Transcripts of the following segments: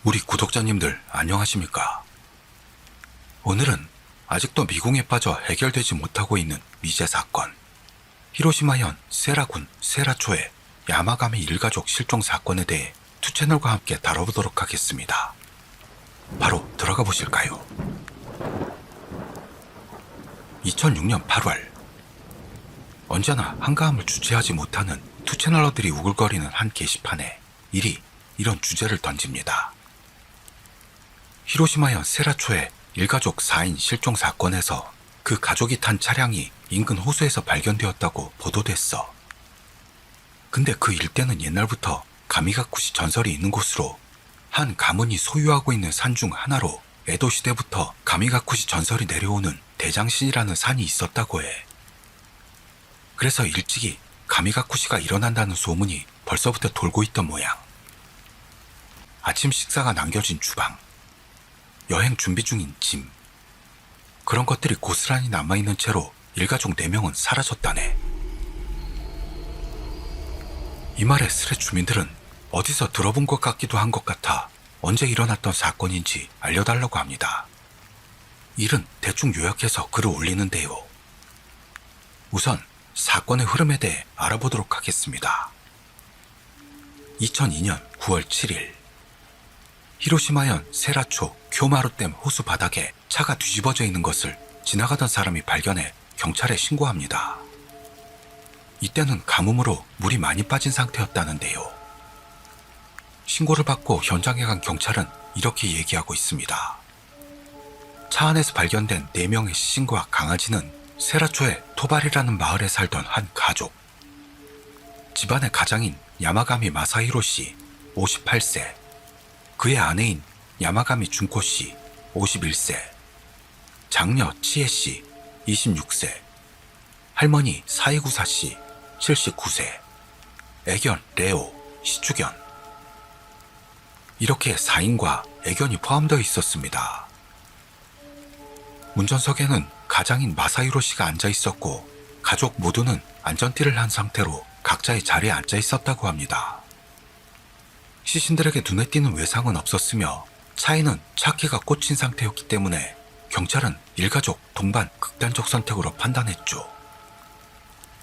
우리 구독자님들 안녕하십니까? 오늘은 아직도 미궁에 빠져 해결되지 못하고 있는 미제 사건, 히로시마현 세라군 세라초의 야마가미 일가족 실종 사건에 대해 투채널과 함께 다뤄보도록 하겠습니다. 바로 들어가 보실까요? 2006년 8월, 언제나 한가함을 주체하지 못하는 투채널러들이 우글거리는 한 게시판에 이런 주제를 던집니다. 히로시마현 세라초의 일가족 4인 실종 사건에서 그 가족이 탄 차량이 인근 호수에서 발견되었다고 보도됐어. 근데 그 일대는 옛날부터 가미가쿠시 전설이 있는 곳으로, 한 가문이 소유하고 있는 산 중 하나로 에도 시대부터 가미가쿠시 전설이 내려오는 대장신이라는 산이 있었다고 해. 그래서 일찍이 가미가쿠시가 일어난다는 소문이 벌써부터 돌고 있던 모양. 아침 식사가 남겨진 주방, 여행 준비 중인 짐, 그런 것들이 고스란히 남아있는 채로 일가족 4명은 사라졌다네. 이 말에 스레 주민들은 어디서 들어본 것 같기도 한 것 같아 언제 일어났던 사건인지 알려달라고 합니다. 일은 대충 요약해서 글을 올리는데요. 우선 사건의 흐름에 대해 알아보도록 하겠습니다. 2002년 9월 7일, 히로시마현 세라초 교마루댐 호수 바닥에 차가 뒤집어져 있는 것을 지나가던 사람이 발견해 경찰에 신고합니다. 이때는 가뭄으로 물이 많이 빠진 상태였다는데요. 신고를 받고 현장에 간 경찰은 이렇게 얘기하고 있습니다. 차 안에서 발견된 4명의 시신과 강아지는 세라초의 토발이라는 마을에 살던 한 가족. 집안의 가장인 야마가미 마사히로 씨 58세, 그의 아내인 야마가미 준코 씨 51세, 장녀 치에 씨 26세, 할머니 사이구사 씨 79세, 애견 레오, 시주견. 이렇게 4인과 애견이 포함되어 있었습니다. 운전석에는 가장인 마사히로 씨가 앉아 있었고, 가족 모두는 안전띠를 한 상태로 각자의 자리에 앉아 있었다고 합니다. 시신들에게 눈에 띄는 외상은 없었으며 차에는 차키가 꽂힌 상태였기 때문에 경찰은 일가족 동반 극단적 선택으로 판단했죠.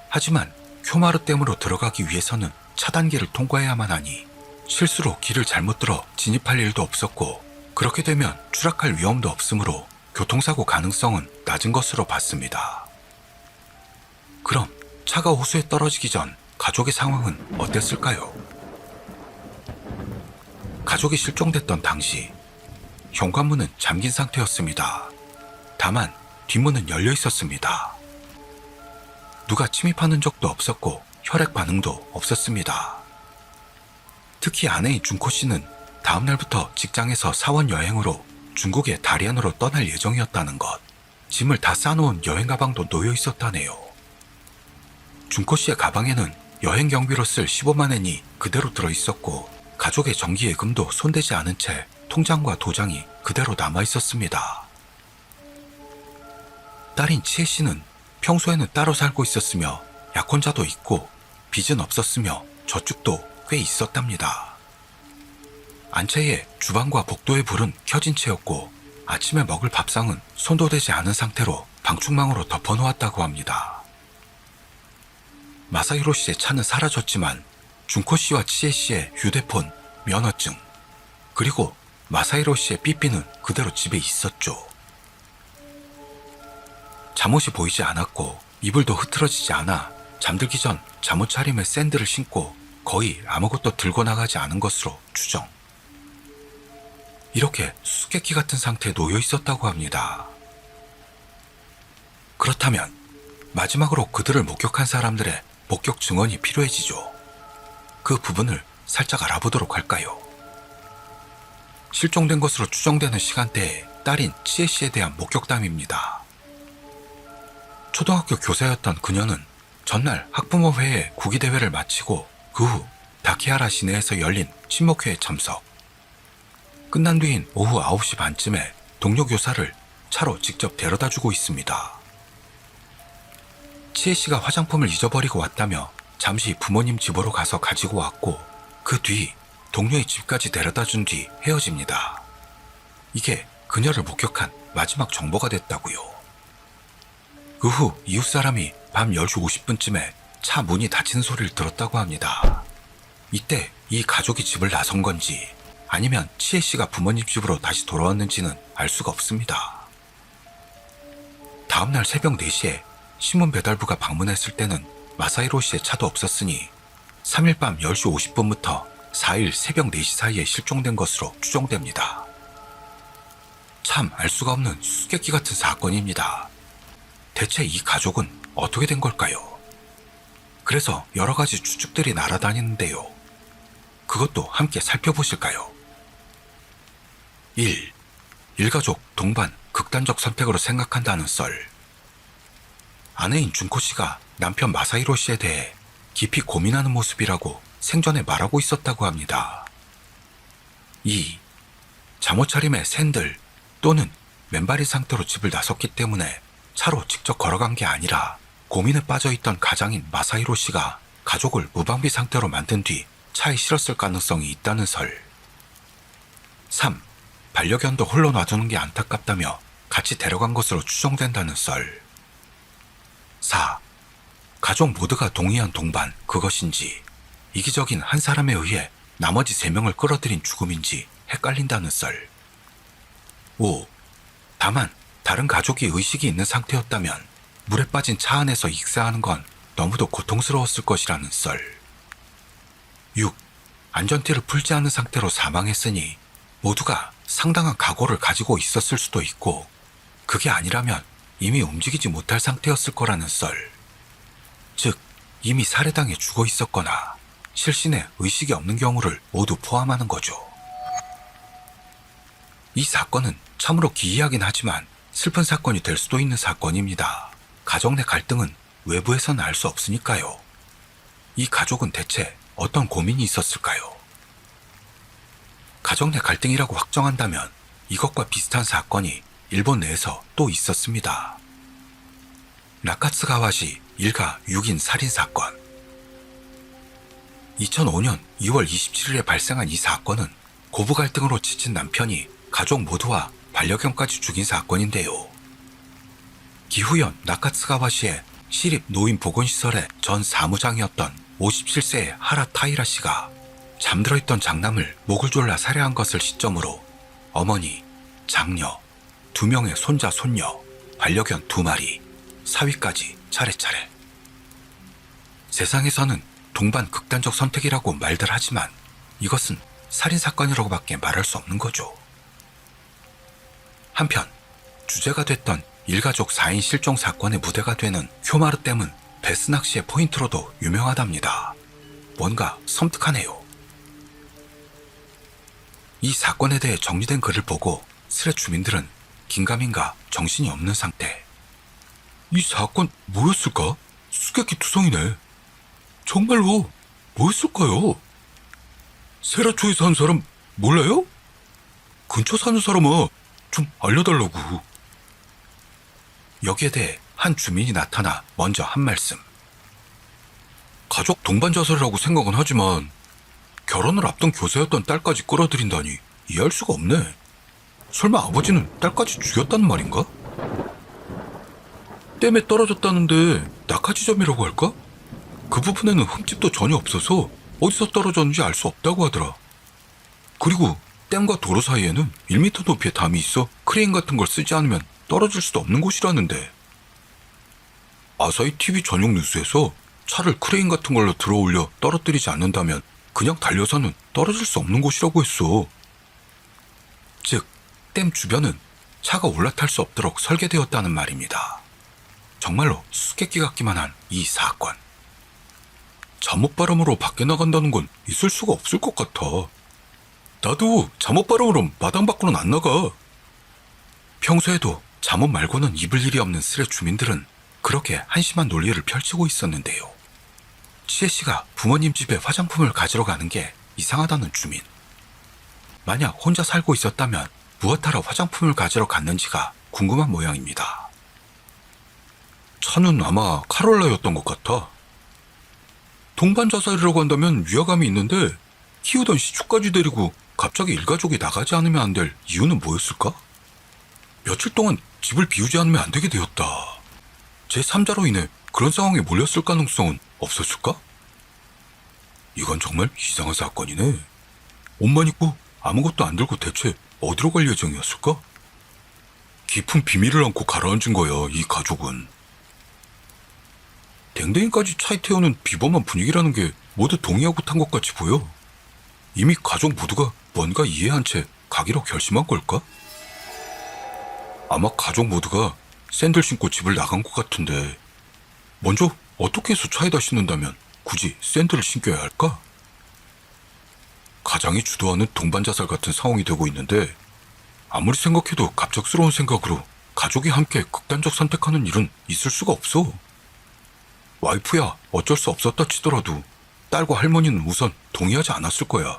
하지만 쿄마루댐으로 들어가기 위해서는 차단기를 통과해야만 하니 실수로 길을 잘못 들어 진입할 일도 없었고, 그렇게 되면 추락할 위험도 없으므로 교통사고 가능성은 낮은 것으로 봤습니다. 그럼 차가 호수에 떨어지기 전 가족의 상황은 어땠을까요? 가족이 실종됐던 당시 현관문은 잠긴 상태였습니다. 다만 뒷문은 열려 있었습니다. 누가 침입하는 적도 없었고 혈액 반응도 없었습니다. 특히 아내인 준코 씨는 다음날부터 직장에서 사원 여행으로 중국의 다리안으로 떠날 예정이었다는 것, 짐을 다 싸놓은 여행 가방도 놓여 있었다네요. 준코 씨의 가방에는 여행 경비로 쓸 15만 엔이 그대로 들어있었고, 가족의 정기예금도 손대지 않은 채 통장과 도장이 그대로 남아있었습니다. 딸인 치에 씨는 평소에는 따로 살고 있었으며 약혼자도 있고 빚은 없었으며 저축도 꽤 있었답니다. 안채에 주방과 복도의 불은 켜진 채였고, 아침에 먹을 밥상은 손도 대지 않은 상태로 방충망으로 덮어놓았다고 합니다. 마사히로 씨의 차는 사라졌지만 준코 씨와 치에 씨의 휴대폰, 면허증, 그리고 마사히로 씨의 삐삐는 그대로 집에 있었죠. 잠옷이 보이지 않았고 이불도 흐트러지지 않아 잠들기 전 잠옷 차림에 샌들을 신고 거의 아무것도 들고 나가지 않은 것으로 추정. 이렇게 수수께끼 같은 상태에 놓여 있었다고 합니다. 그렇다면 마지막으로 그들을 목격한 사람들의 목격 증언이 필요해지죠. 그 부분을 살짝 알아보도록 할까요? 실종된 것으로 추정되는 시간대에 딸인 치에 씨에 대한 목격담입니다. 초등학교 교사였던 그녀는 전날 학부모회의 구기대회를 마치고 그 후 다키하라 시내에서 열린 친목회에 참석. 끝난 뒤인 오후 9시 반쯤에 동료 교사를 차로 직접 데려다주고 있습니다. 치에 씨가 화장품을 잊어버리고 왔다며 잠시 부모님 집으로 가서 가지고 왔고, 그 뒤 동료의 집까지 데려다 준 뒤 헤어집니다. 이게 그녀를 목격한 마지막 정보가 됐다고요. 그 후 이웃 사람이 밤 10시 50분쯤에 차 문이 닫힌 소리를 들었다고 합니다. 이때 이 가족이 집을 나선 건지 아니면 치에 씨가 부모님 집으로 다시 돌아왔는지는 알 수가 없습니다. 다음날 새벽 4시에 신문 배달부가 방문했을 때는 마사히로 씨의 차도 없었으니 3일 밤 10시 50분부터 4일 새벽 4시 사이에 실종된 것으로 추정됩니다. 참 알 수가 없는 수수께끼 같은 사건입니다. 대체 이 가족은 어떻게 된 걸까요? 그래서 여러 가지 추측들이 날아다니는데요. 그것도 함께 살펴보실까요? 1. 일가족 동반 극단적 선택으로 생각한다는 썰. 아내인 준코 씨가 남편 마사히로 씨에 대해 깊이 고민하는 모습이라고 생전에 말하고 있었다고 합니다. 2. 잠옷 차림의 샌들 또는 맨발인 상태로 집을 나섰기 때문에 차로 직접 걸어간 게 아니라 고민에 빠져있던 가장인 마사히로 씨가 가족을 무방비 상태로 만든 뒤 차에 실었을 가능성이 있다는 설. 3. 반려견도 홀로 놔두는 게 안타깝다며 같이 데려간 것으로 추정된다는 썰. 4. 가족 모두가 동의한 동반 그것인지 이기적인 한 사람에 의해 나머지 3명을 끌어들인 죽음인지 헷갈린다는 썰. 5. 다만 다른 가족이 의식이 있는 상태였다면 물에 빠진 차 안에서 익사하는 건 너무도 고통스러웠을 것이라는 썰. 6. 안전띠를 풀지 않은 상태로 사망했으니 모두가 상당한 각오를 가지고 있었을 수도 있고 그게 아니라면 이미 움직이지 못할 상태였을 거라는 썰. 즉 이미 살해당해 죽어 있었거나 실신에 의식이 없는 경우를 모두 포함하는 거죠. 이 사건은 참으로 기이하긴 하지만 슬픈 사건이 될 수도 있는 사건입니다. 가족 내 갈등은 외부에서는 알 수 없으니까요. 이 가족은 대체 어떤 고민이 있었을까요? 가족 내 갈등이라고 확정한다면 이것과 비슷한 사건이 일본 내에서 또 있었습니다. 나카츠가와시 일가 6인 살인사건. 2005년 2월 27일에 발생한 이 사건은 고부 갈등으로 지친 남편이 가족 모두와 반려견까지 죽인 사건인데요. 기후현 나카츠가와시의 시립 노인 보건시설의 전 사무장이었던 57세의 하라 타이라 씨가 잠들어 있던 장남을 목을 졸라 살해한 것을 시점으로 어머니, 장녀, 2명의 손자, 손녀, 반려견 2마리, 사위까지 차례차례. 세상에서는 동반 극단적 선택이라고 말들 하지만 이것은 살인사건이라고밖에 말할 수 없는 거죠. 한편 주제가 됐던 일가족 4인 실종 사건의 무대가 되는 효마르 댐은 베스 낚시의 포인트로도 유명하답니다. 뭔가 섬뜩하네요. 이 사건에 대해 정리된 글을 보고 스레 주민들은 긴가민가 정신이 없는 상태. 이 사건 뭐였을까? 수수께끼 투성이네. 정말로 뭐였을까요? 세라초에 사는 사람 몰라요? 근처 사는 사람아 좀 알려달라고. 여기에 대해 한 주민이 나타나 먼저 한 말씀. 가족 동반 자살이라고 생각은 하지만 결혼을 앞둔 교사였던 딸까지 끌어들인다니 이해할 수가 없네. 설마 아버지는 딸까지 죽였다는 말인가? 댐에 떨어졌다는데 낙하 지점이라고 할까? 그 부분에는 흠집도 전혀 없어서 어디서 떨어졌는지 알 수 없다고 하더라. 그리고 댐과 도로 사이에는 1m 높이의 담이 있어 크레인 같은 걸 쓰지 않으면 떨어질 수도 없는 곳이라는데. 아사히 TV 전용 뉴스에서 차를 크레인 같은 걸로 들어올려 떨어뜨리지 않는다면 그냥 달려서는 떨어질 수 없는 곳이라고 했어. 즉, 댐 주변은 차가 올라탈 수 없도록 설계되었다는 말입니다. 정말로 수수께끼 같기만 한 이 사건. 잠옷바람으로 밖에 나간다는 건 있을 수가 없을 것 같아. 나도 잠옷바람으로 마당 밖으로는 안 나가. 평소에도 잠옷 말고는 입을 일이 없는 스레 주민들은 그렇게 한심한 논리를 펼치고 있었는데요. 치에 씨가 부모님 집에 화장품을 가지러 가는 게 이상하다는 주민. 만약 혼자 살고 있었다면 무엇하러 화장품을 가지러 갔는지가 궁금한 모양입니다. 차는 아마 카롤라였던 것 같아. 동반 자살이라고 한다면 위화감이 있는데 키우던 시축까지 데리고 갑자기 일가족이 나가지 않으면 안 될 이유는 뭐였을까? 며칠 동안 집을 비우지 않으면 안 되게 되었다. 제3자로 인해 그런 상황에 몰렸을 가능성은 없었을까? 이건 정말 이상한 사건이네. 옷만 입고 아무것도 안 들고 대체 어디로 갈 예정이었을까? 깊은 비밀을 안고 가라앉은 거야, 이 가족은. 댕댕이까지 차에 태우는 비범한 분위기라는 게 모두 동의하고 탄 것 같이 보여. 이미 가족 모두가 뭔가 이해한 채 가기로 결심한 걸까? 아마 가족 모두가 샌들 신고 집을 나간 것 같은데 먼저 어떻게 해서 차에다 신는다면 굳이 샌들을 신겨야 할까? 가장이 주도하는 동반 자살 같은 상황이 되고 있는데 아무리 생각해도 갑작스러운 생각으로 가족이 함께 극단적 선택하는 일은 있을 수가 없어. 와이프야 어쩔 수 없었다 치더라도 딸과 할머니는 우선 동의하지 않았을 거야.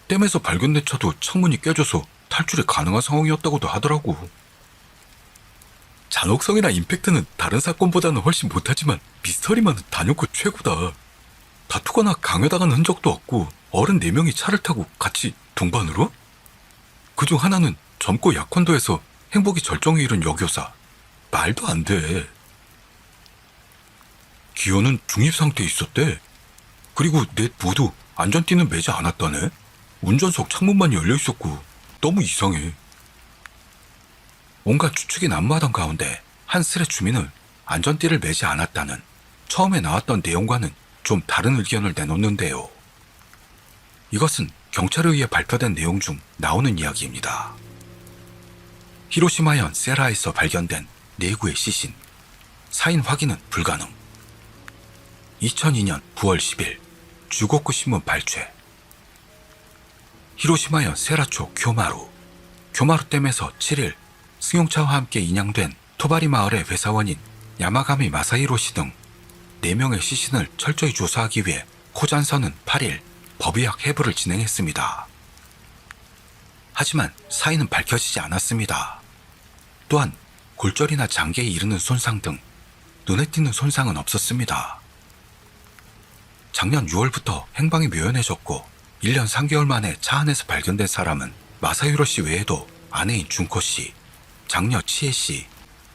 댐에서 발견된 차도 창문이 깨져서 탈출이 가능한 상황이었다고도 하더라고. 잔혹성이나 임팩트는 다른 사건보다는 훨씬 못하지만 미스터리만은 단연코 최고다. 다투거나 강요당한 흔적도 없고 어른 4명이 차를 타고 같이 동반으로? 그중 하나는 젊고 약혼도에서 행복이 절정에 이른 여교사. 말도 안 돼. 기어는 중립상태에 있었대. 그리고 넷 모두 안전띠는 매지 않았다네. 운전석 창문만 열려있었고 너무 이상해. 온갖 추측이 난무하던 가운데 한 슬의 주민은 안전띠를 매지 않았다는 처음에 나왔던 내용과는 좀 다른 의견을 내놓는데요. 이것은 경찰에 의해 발표된 내용 중 나오는 이야기입니다. 히로시마현 세라에서 발견된 내구의 시신. 사인 확인은 불가능. 2002년 9월 10일 주고쿠 신문 발췌. 히로시마현 세라초 교마루. 교마루댐에서 7일 승용차와 함께 인양된 토바리 마을의 회사원인 야마가미 마사히로 씨 등 4명의 시신을 철저히 조사하기 위해 코잔서는 8일 법의학 해부를 진행했습니다. 하지만 사인은 밝혀지지 않았습니다. 또한 골절이나 장기에 이르는 손상 등 눈에 띄는 손상은 없었습니다. 작년 6월부터 행방이 묘연해졌고 1년 3개월 만에 차 안에서 발견된 사람은 마사히로 씨 외에도 아내인 준코 씨, 장녀 치에 씨,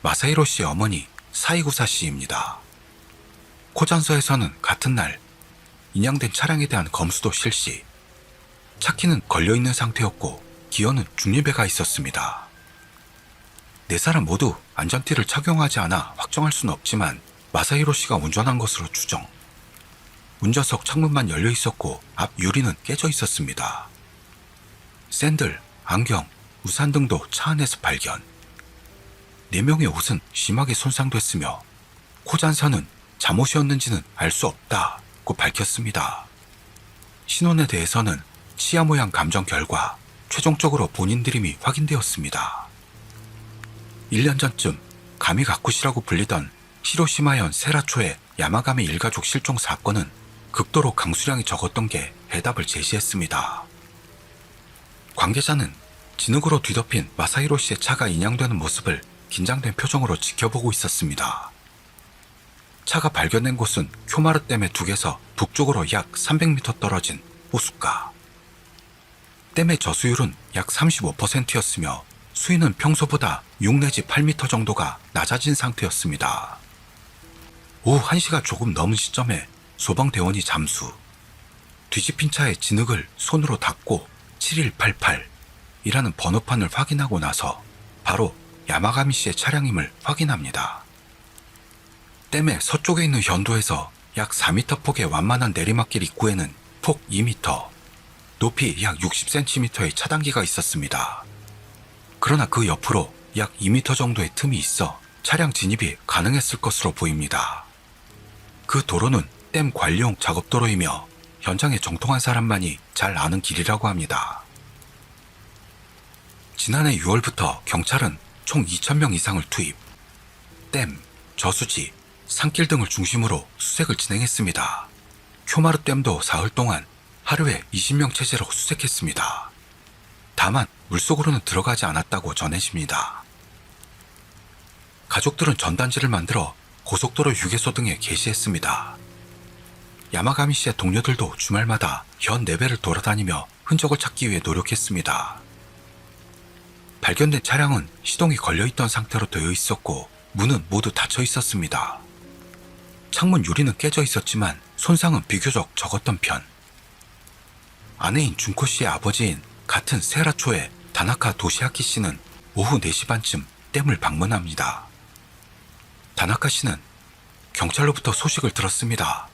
마사히로 씨의 어머니 사이구사 씨입니다. 코잔서에서는 같은 날 인양된 차량에 대한 검수도 실시. 차키는 걸려있는 상태였고 기어는 중립에 가 있었습니다. 4사람 모두 안전띠를 착용하지 않아 확정할 수는 없지만 마사히로 씨가 운전한 것으로 추정. 운전석 창문만 열려 있었고 앞 유리는 깨져 있었습니다. 샌들, 안경, 우산 등도 차 안에서 발견. 4명의 옷은 심하게 손상됐으며 코잔서는 잠옷이었는지는 알 수 없다고 밝혔습니다. 신원에 대해서는 치아 모양 감정 결과 최종적으로 본인 드림이 확인되었습니다. 1년 전쯤 가미가쿠시라고 불리던 히로시마현 세라초의 야마가미 일가족 실종 사건은 극도로 강수량이 적었던 게 해답을 제시했습니다. 관계자는 진흙으로 뒤덮인 마사히로 씨의 차가 인양되는 모습을 긴장된 표정으로 지켜보고 있었습니다. 차가 발견된 곳은 쿄마르 댐의 둑에서 북쪽으로 약 300m 떨어진 호숫가. 댐의 저수율은 약 35%였으며 수위는 평소보다 6 내지 8m 정도가 낮아진 상태였습니다. 오후 1시가 조금 넘은 시점에 소방대원이 잠수. 뒤집힌 차의 진흙을 손으로 닦고 7188이라는 번호판을 확인하고 나서 바로 야마가미 씨의 차량임을 확인합니다. 댐의 서쪽에 있는 현도에서 약 4m 폭의 완만한 내리막길 입구에는 폭 2m, 높이 약 60cm의 차단기가 있었습니다. 그러나 그 옆으로 약 2m 정도의 틈이 있어 차량 진입이 가능했을 것으로 보입니다. 그 도로는 댐 관리용 작업도로이며 현장에 정통한 사람만이 잘 아는 길이라고 합니다. 지난해 6월부터 경찰은 총 2,000명 이상을 투입, 댐, 저수지, 산길 등을 중심으로 수색을 진행했습니다. 쿄마르 댐도 사흘 동안 하루에 20명 체제로 수색했습니다. 다만 물속으로는 들어가지 않았다고 전해집니다. 가족들은 전단지를 만들어 고속도로 휴게소 등에 게시했습니다. 야마가미 씨의 동료들도 주말마다 현 내배를 돌아다니며 흔적을 찾기 위해 노력했습니다. 발견된 차량은 시동이 걸려있던 상태로 되어 있었고 문은 모두 닫혀 있었습니다. 창문 유리는 깨져 있었지만 손상은 비교적 적었던 편. 아내인 준코 씨의 아버지인 같은 세라초의 다나카 도시아키 씨는 오후 4시 반쯤 댐을 방문합니다. 다나카 씨는 경찰로부터 소식을 들었습니다.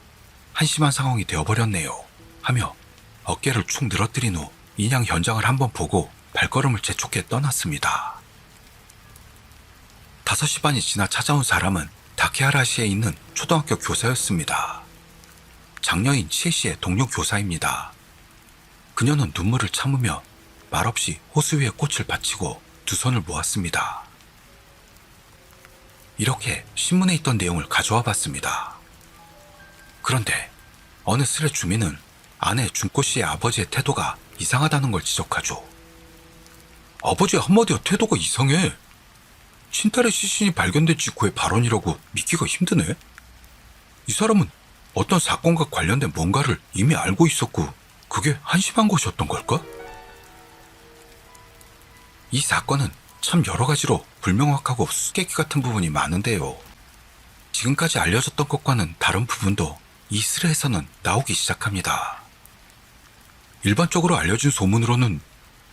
한심한 상황이 되어버렸네요 하며 어깨를 축 늘어뜨린 후 인양 현장을 한번 보고 발걸음을 재촉해 떠났습니다. 5시 반이 지나 찾아온 사람은 다케하라시에 있는 초등학교 교사였습니다. 장녀인 치에 씨의 동료 교사입니다. 그녀는 눈물을 참으며 말없이 호수 위에 꽃을 받치고 두 손을 모았습니다. 이렇게 신문에 있던 내용을 가져와 봤습니다. 그런데 어느 스레 주민은 아내 준코 씨의 아버지의 태도가 이상하다는 걸 지적하죠. 아버지의 한마디와 태도가 이상해. 친딸의 시신이 발견된 직후의 발언이라고 믿기가 힘드네. 이 사람은 어떤 사건과 관련된 뭔가를 이미 알고 있었고 그게 한심한 것이었던 걸까? 이 사건은 참 여러 가지로 불명확하고 수수께끼 같은 부분이 많은데요. 지금까지 알려졌던 것과는 다른 부분도 이 스레에서는 나오기 시작합니다. 일반적으로 알려진 소문으로는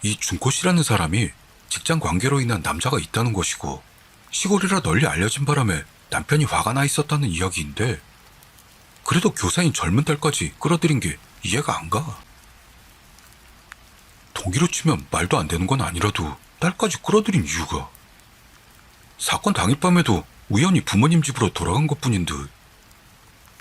이 준코 씨라는 사람이 직장 관계로 인한 남자가 있다는 것이고 시골이라 널리 알려진 바람에 남편이 화가 나 있었다는 이야기인데 그래도 교사인 젊은 딸까지 끌어들인 게 이해가 안 가. 동기로 치면 말도 안 되는 건 아니라도 딸까지 끌어들인 이유가 사건 당일 밤에도 우연히 부모님 집으로 돌아간 것뿐인 듯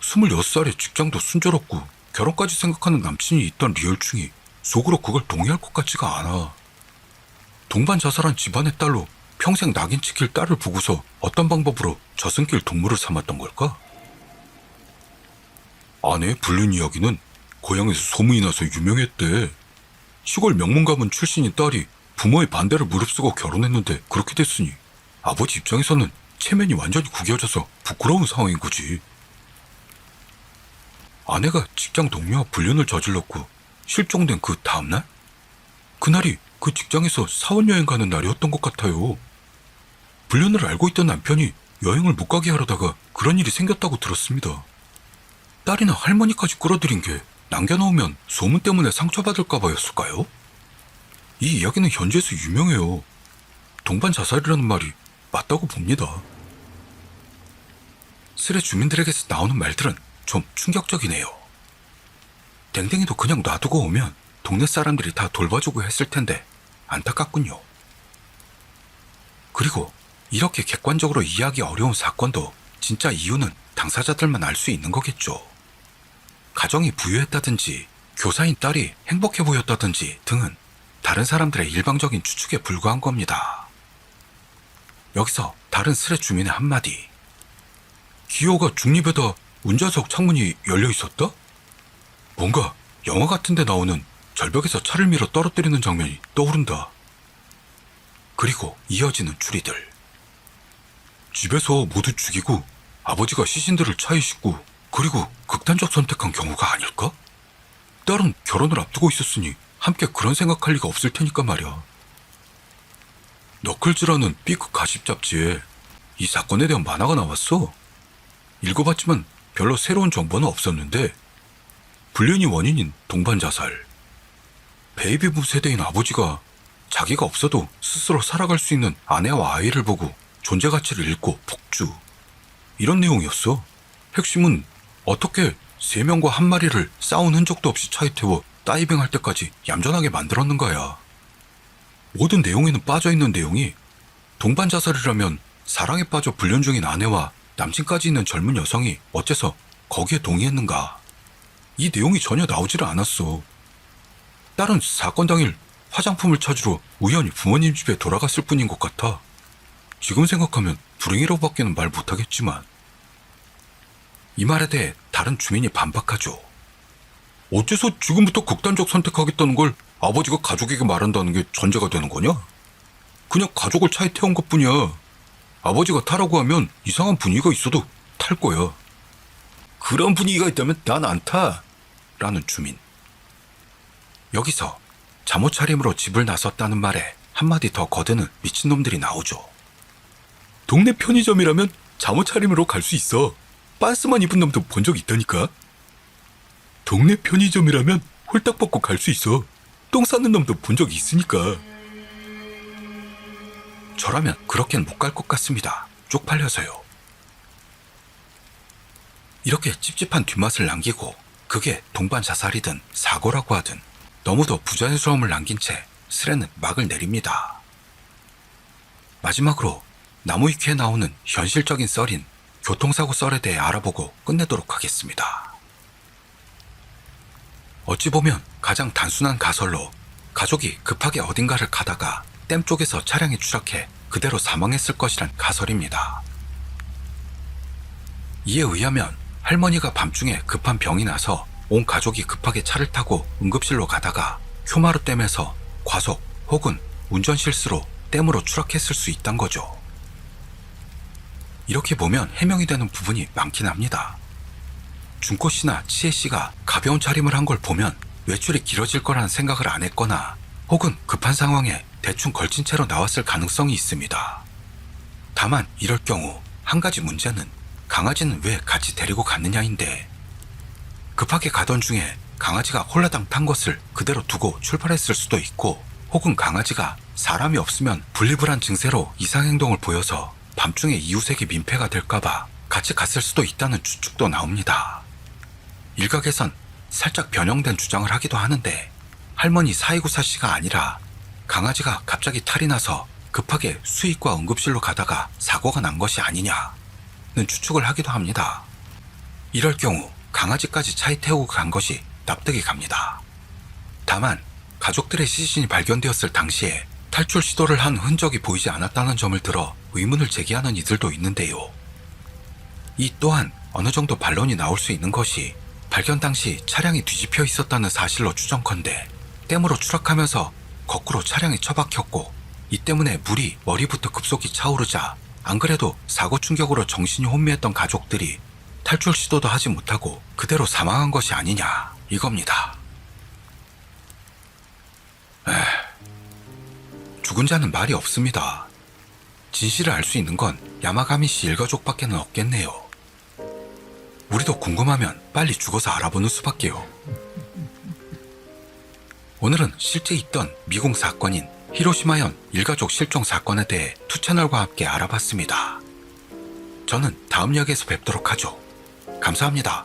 26살에 직장도 순조롭고 결혼까지 생각하는 남친이 있던 리얼충이 속으로 그걸 동의할 것 같지가 않아. 동반 자살한 집안의 딸로 평생 낙인 찍힐 딸을 보고서 어떤 방법으로 저승길 동물을 삼았던 걸까? 아내의 불륜 이야기는 고향에서 소문이 나서 유명했대. 시골 명문 가문 출신인 딸이 부모의 반대를 무릅쓰고 결혼했는데 그렇게 됐으니 아버지 입장에서는 체면이 완전히 구겨져서 부끄러운 상황인 거지. 아내가 직장 동료와 불륜을 저질렀고 실종된 그 다음날? 그날이 그 직장에서 사원여행 가는 날이었던 것 같아요. 불륜을 알고 있던 남편이 여행을 못 가게 하려다가 그런 일이 생겼다고 들었습니다. 딸이나 할머니까지 끌어들인 게 남겨놓으면 소문 때문에 상처받을까 봐였을까요? 이 이야기는 현지에서 유명해요. 동반 자살이라는 말이 맞다고 봅니다. 스레 주민들에게서 나오는 말들은 좀 충격적이네요. 댕댕이도 그냥 놔두고 오면 동네 사람들이 다 돌봐주고 했을 텐데 안타깝군요. 그리고 이렇게 객관적으로 이해하기 어려운 사건도 진짜 이유는 당사자들만 알 수 있는 거겠죠. 가정이 부유했다든지 교사인 딸이 행복해 보였다든지 등은 다른 사람들의 일방적인 추측에 불과한 겁니다. 여기서 다른 스레 주민의 한마디. 기호가 중립에다 운전석 창문이 열려 있었다? 뭔가 영화 같은 데 나오는 절벽에서 차를 밀어 떨어뜨리는 장면이 떠오른다. 그리고 이어지는 추리들. 집에서 모두 죽이고 아버지가 시신들을 차에 싣고 그리고 극단적 선택한 경우가 아닐까? 딸은 결혼을 앞두고 있었으니 함께 그런 생각할 리가 없을 테니까 말이야. 너클즈라는 B급 가십 잡지에 이 사건에 대한 만화가 나왔어. 읽어봤지만 별로 새로운 정보는 없었는데 불륜이 원인인 동반 자살, 베이비붐 세대인 아버지가 자기가 없어도 스스로 살아갈 수 있는 아내와 아이를 보고 존재 가치를 잃고 폭주, 이런 내용이었어. 핵심은 어떻게 3명과 한 마리를 싸운 흔적도 없이 차에 태워 다이빙할 때까지 얌전하게 만들었는가야. 모든 내용에는 빠져있는 내용이 동반 자살이라면 사랑에 빠져 불륜 중인 아내와 남친까지 있는 젊은 여성이 어째서 거기에 동의했는가. 이 내용이 전혀 나오지를 않았어. 딸은 사건 당일 화장품을 찾으러 우연히 부모님 집에 돌아갔을 뿐인 것 같아. 지금 생각하면 불행이라고밖에는 말 못하겠지만. 이 말에 대해 다른 주민이 반박하죠. 어째서 지금부터 극단적 선택하겠다는 걸 아버지가 가족에게 말한다는 게 전제가 되는 거냐? 그냥 가족을 차에 태운 것뿐이야. 아버지가 타라고 하면 이상한 분위기가 있어도 탈 거야. 그런 분위기가 있다면 난 안 타. 라는 주민. 여기서 잠옷 차림으로 집을 나섰다는 말에 한마디 더 거드는 미친놈들이 나오죠. 동네 편의점이라면 잠옷 차림으로 갈 수 있어. 빤스만 입은 놈도 본 적 있다니까. 동네 편의점이라면 홀딱 벗고 갈 수 있어. 똥 싸는 놈도 본 적 있으니까. 저라면 그렇게는 못 갈 것 같습니다. 쪽팔려서요. 이렇게 찝찝한 뒷맛을 남기고 그게 동반 자살이든 사고라고 하든 너무도 부자연스러움을 남긴 채 스레는 막을 내립니다. 마지막으로 나무위키에 나오는 현실적인 썰인 교통사고 썰에 대해 알아보고 끝내도록 하겠습니다. 어찌 보면 가장 단순한 가설로 가족이 급하게 어딘가를 가다가 댐 쪽에서 차량이 추락해 그대로 사망했을 것이란 가설입니다. 이에 의하면 할머니가 밤중에 급한 병이 나서 온 가족이 급하게 차를 타고 응급실로 가다가 큐마르 댐에서 과속 혹은 운전 실수로 댐으로 추락했을 수 있단 거죠. 이렇게 보면 해명이 되는 부분이 많긴 합니다. 준코 씨나 치에 씨가 가벼운 차림을 한 걸 보면 외출이 길어질 거라는 생각을 안 했거나 혹은 급한 상황에 대충 걸친 채로 나왔을 가능성이 있습니다. 다만 이럴 경우 한 가지 문제는 강아지는 왜 같이 데리고 갔느냐인데, 급하게 가던 중에 강아지가 홀라당 탄 것을 그대로 두고 출발했을 수도 있고, 혹은 강아지가 사람이 없으면 분리불안 증세로 이상행동을 보여서 밤중에 이웃에게 민폐가 될까봐 같이 갔을 수도 있다는 추측도 나옵니다. 일각에선 살짝 변형된 주장을 하기도 하는데, 할머니 사이구사 씨가 아니라 강아지가 갑자기 탈이 나서 급하게 수의과 응급실로 가다가 사고가 난 것이 아니냐는 추측을 하기도 합니다. 이럴 경우 강아지까지 차에 태우고 간 것이 납득이 갑니다. 다만 가족들의 시신이 발견되었을 당시에 탈출 시도를 한 흔적이 보이지 않았다는 점을 들어 의문을 제기하는 이들도 있는데요. 이 또한 어느 정도 반론이 나올 수 있는 것이, 발견 당시 차량이 뒤집혀 있었다는 사실로 추정컨대 댐으로 추락하면서 거꾸로 차량이 처박혔고, 이 때문에 물이 머리부터 급속히 차오르자 안 그래도 사고 충격으로 정신이 혼미했던 가족들이 탈출 시도도 하지 못하고 그대로 사망한 것이 아니냐, 이겁니다. 죽은 자는 말이 없습니다. 진실을 알 수 있는 건 야마가미 씨 일가족밖에는 없겠네요. 우리도 궁금하면 빨리 죽어서 알아보는 수밖에요. 오늘은 실제 있던 미궁 사건인 히로시마현 일가족 실종 사건에 대해 투채널과 함께 알아봤습니다. 저는 다음 이야기에서 뵙도록 하죠. 감사합니다.